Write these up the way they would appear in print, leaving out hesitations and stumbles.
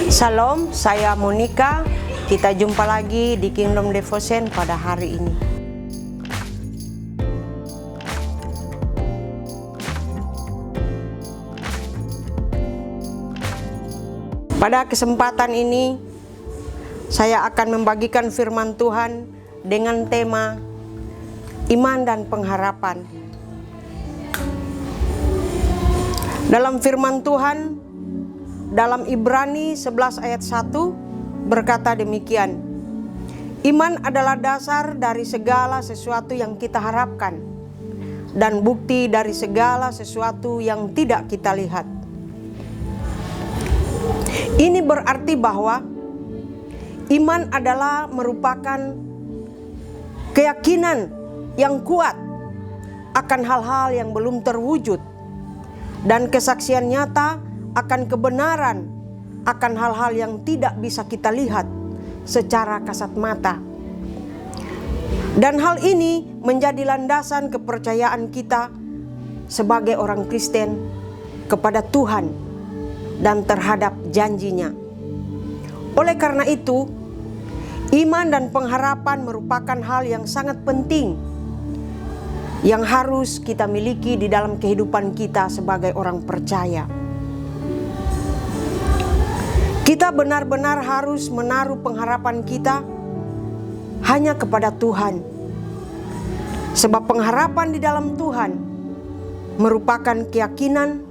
Shalom, saya Monica. Kita jumpa lagi di Kingdom Devotion pada hari ini. Pada kesempatan ini, saya akan membagikan firman Tuhan dengan tema iman dan pengharapan. Dalam firman Tuhan, dalam Ibrani 11 ayat 1 berkata demikian, iman adalah dasar dari segala sesuatu yang kita harapkan dan bukti dari segala sesuatu yang tidak kita lihat. Ini berarti bahwa iman adalah merupakan keyakinan yang kuat akan hal-hal yang belum terwujud dan kesaksian nyata akan kebenaran akan hal-hal yang tidak bisa kita lihat secara kasat mata. Dan hal ini menjadi landasan kepercayaan kita sebagai orang Kristen kepada Tuhan dan terhadap janjinya. Oleh karena itu, iman dan pengharapan merupakan hal yang sangat penting yang harus kita miliki di dalam kehidupan kita sebagai orang percaya. Kita benar-benar harus menaruh pengharapan kita hanya kepada Tuhan. Sebab pengharapan di dalam Tuhan merupakan keyakinan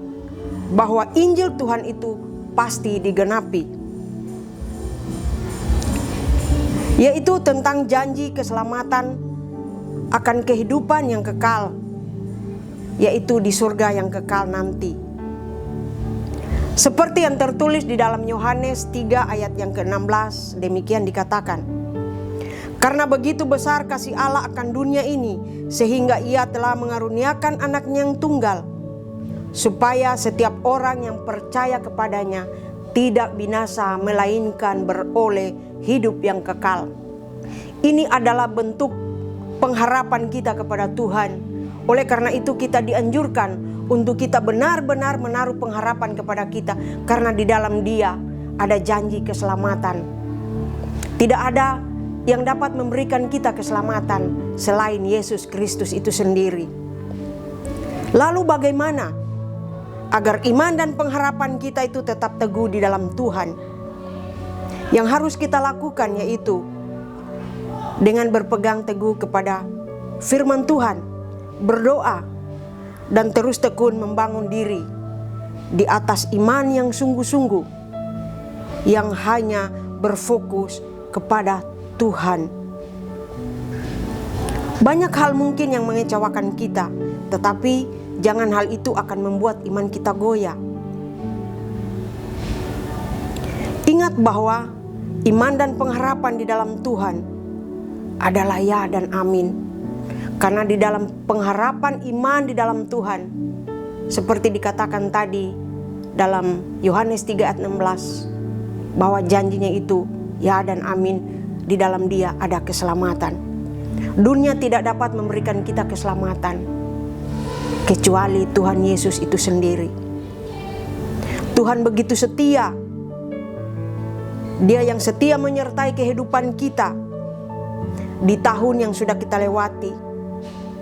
bahwa Injil Tuhan itu pasti digenapi. Yaitu tentang janji keselamatan akan kehidupan yang kekal, yaitu di surga yang kekal nanti. Seperti yang tertulis di dalam Yohanes 3 ayat yang ke-16, demikian dikatakan, karena begitu besar kasih Allah akan dunia ini, sehingga Ia telah mengaruniakan anaknya yang tunggal, supaya setiap orang yang percaya kepadanya tidak binasa, melainkan beroleh hidup yang kekal. Ini adalah bentuk pengharapan kita kepada Tuhan. Oleh karena itu kita dianjurkan untuk kita benar-benar menaruh pengharapan kepada kita, karena di dalam Dia ada janji keselamatan. Tidak ada yang dapat memberikan kita keselamatan selain Yesus Kristus itu sendiri. Lalu bagaimana agar iman dan pengharapan kita itu tetap teguh di dalam Tuhan? Yang harus kita lakukan yaitu dengan berpegang teguh kepada firman Tuhan, berdoa, dan terus tekun membangun diri di atas iman yang sungguh-sungguh, yang hanya berfokus kepada Tuhan. Banyak hal mungkin yang mengecewakan kita, tetapi jangan hal itu akan membuat iman kita goyah. Ingat bahwa iman dan pengharapan di dalam Tuhan adalah ya dan amin. Karena di dalam pengharapan iman di dalam Tuhan, seperti dikatakan tadi dalam Yohanes 3 ayat 16, bahwa janjinya itu ya dan amin, di dalam Dia ada keselamatan. Dunia tidak dapat memberikan kita keselamatan kecuali Tuhan Yesus itu sendiri. Tuhan begitu setia. Dia yang setia menyertai kehidupan kita di tahun yang sudah kita lewati.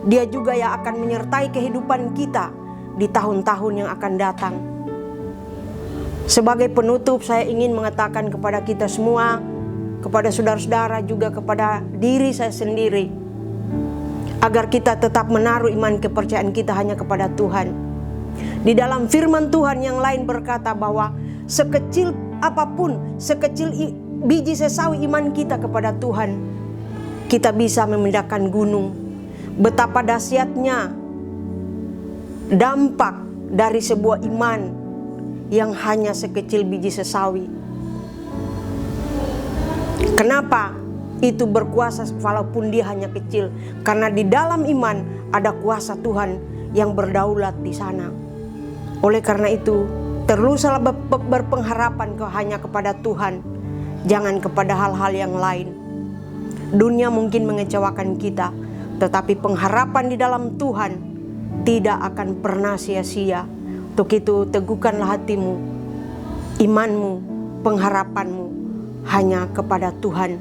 Dia juga yang akan menyertai kehidupan kita di tahun-tahun yang akan datang. Sebagai penutup, saya ingin mengatakan kepada kita semua, kepada saudara-saudara, juga kepada diri saya sendiri, agar kita tetap menaruh iman kepercayaan kita hanya kepada Tuhan. Di dalam firman Tuhan yang lain berkata bahwa sekecil apapun, sekecil biji sesawi iman kita kepada Tuhan, kita bisa memindahkan gunung. Betapa dahsyatnya dampak dari sebuah iman yang hanya sekecil biji sesawi. Kenapa itu berkuasa walaupun dia hanya kecil? Karena di dalam iman ada kuasa Tuhan yang berdaulat di sana. Oleh karena itu, teruslah berpengharapan hanya kepada Tuhan, jangan kepada hal-hal yang lain. Dunia mungkin mengecewakan kita, tetapi pengharapan di dalam Tuhan tidak akan pernah sia-sia. Untuk itu teguhkanlah hatimu, imanmu, pengharapanmu hanya kepada Tuhan.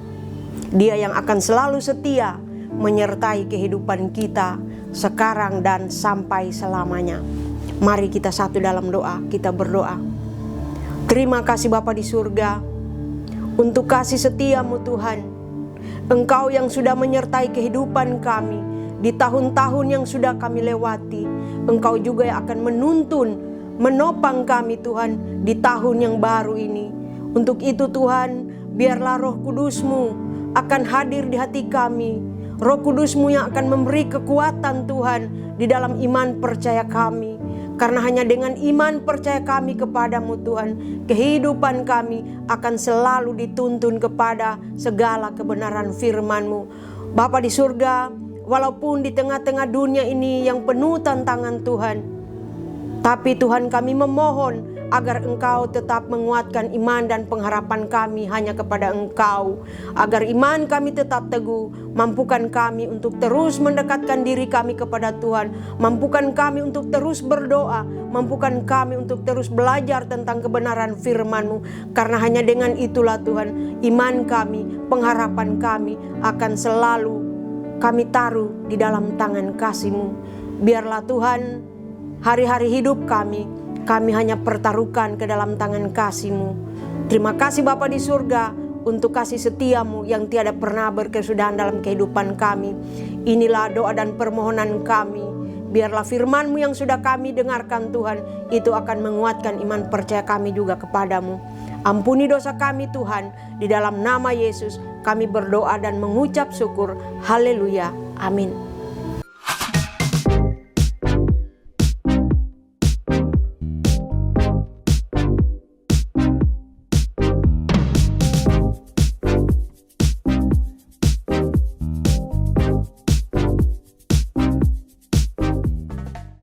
Dia yang akan selalu setia menyertai kehidupan kita sekarang dan sampai selamanya. Mari kita satu dalam doa, kita berdoa. Terima kasih Bapa di surga untuk kasih setiamu Tuhan. Engkau yang sudah menyertai kehidupan kami di tahun-tahun yang sudah kami lewati. Engkau juga yang akan menuntun, menopang kami Tuhan di tahun yang baru ini. Untuk itu Tuhan, biarlah Roh Kudus-Mu akan hadir di hati kami. Roh Kudus-Mu yang akan memberi kekuatan Tuhan di dalam iman percaya kami. Karena hanya dengan iman percaya kami kepadamu Tuhan, kehidupan kami akan selalu dituntun kepada segala kebenaran firman-Mu. Bapa di surga, walaupun di tengah-tengah dunia ini yang penuh tantangan Tuhan, tapi Tuhan kami memohon agar Engkau tetap menguatkan iman dan pengharapan kami hanya kepada Engkau. Agar iman kami tetap teguh, mampukan kami untuk terus mendekatkan diri kami kepada Tuhan. Mampukan kami untuk terus berdoa, mampukan kami untuk terus belajar tentang kebenaran firman-Mu. Karena hanya dengan itulah Tuhan, iman kami, pengharapan kami akan selalu kami taruh di dalam tangan kasih-Mu. Biarlah Tuhan, hari-hari hidup kami hanya pertaruhkan ke dalam tangan kasih-Mu. Terima kasih Bapa di surga untuk kasih setia-Mu yang tiada pernah berkesudahan dalam kehidupan kami. Inilah doa dan permohonan kami. Biarlah firman-Mu yang sudah kami dengarkan Tuhan, itu akan menguatkan iman percaya kami juga kepadamu. Ampuni dosa kami Tuhan, di dalam nama Yesus kami berdoa dan mengucap syukur. Haleluya, amin.